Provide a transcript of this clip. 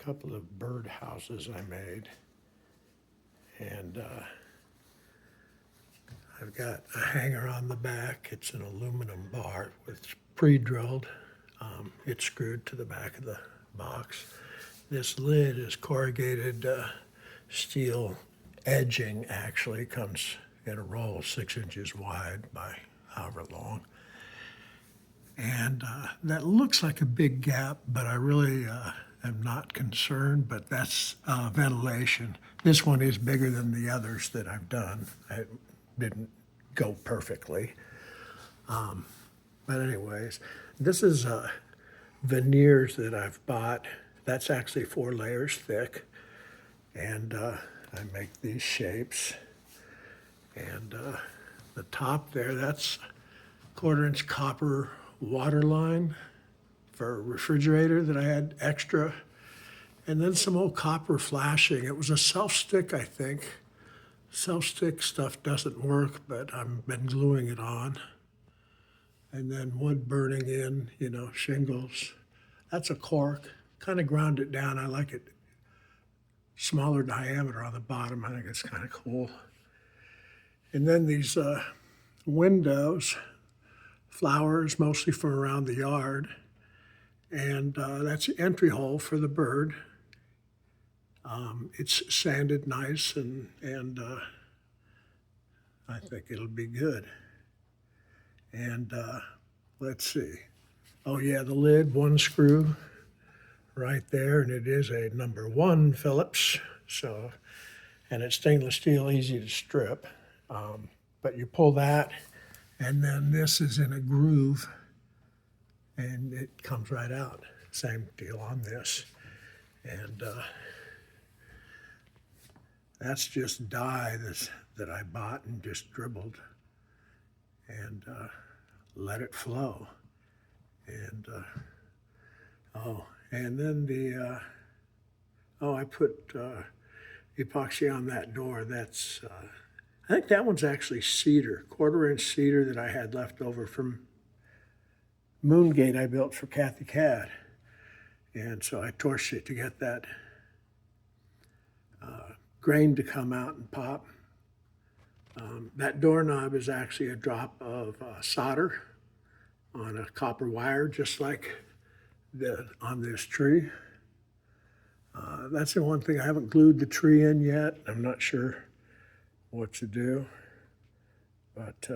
couple of bird houses I made. And I've got a hanger on the back. It's an aluminum bar with pre-drilled. It's screwed to the back of the box. This lid is corrugated steel edging, actually comes in a roll 6 inches wide by however long. And that looks like a big gap, but I really am not concerned, but that's ventilation. This one is bigger than the others that I've done. It didn't go perfectly. But anyways, this is veneers that I've bought. That's actually 4 layers thick. And I make these shapes. And the top there, that's 1/4 inch copper water line for a refrigerator that I had extra. And then some old copper flashing. It was a self-stick, I think. Self-stick stuff doesn't work, but I've been gluing it on. And then wood burning in, shingles. That's a cork. Kind of ground it down. I like it smaller diameter on the bottom. I think it's kind of cool. And then these windows, flowers mostly from around the yard. And that's the entry hole for the bird. It's sanded nice, and I think it'll be good. And let's see. Oh yeah, the lid, 1 screw right there, and it is a number 1 Phillips. So, and it's stainless steel, easy to strip. But you pull that, and then this is in a groove, and it comes right out. Same deal on this. And that's just dye that I bought and just dribbled and let it flow. And and then I put epoxy on that door. That's I think that one's actually cedar, 1/4 inch cedar that I had left over from Moongate I built for Kathy Cat. And so I torched it to get that grain to come out and pop. That doorknob is actually a drop of solder on a copper wire, just like on this tree. That's the one thing I haven't glued the tree in yet. I'm not sure what to do, but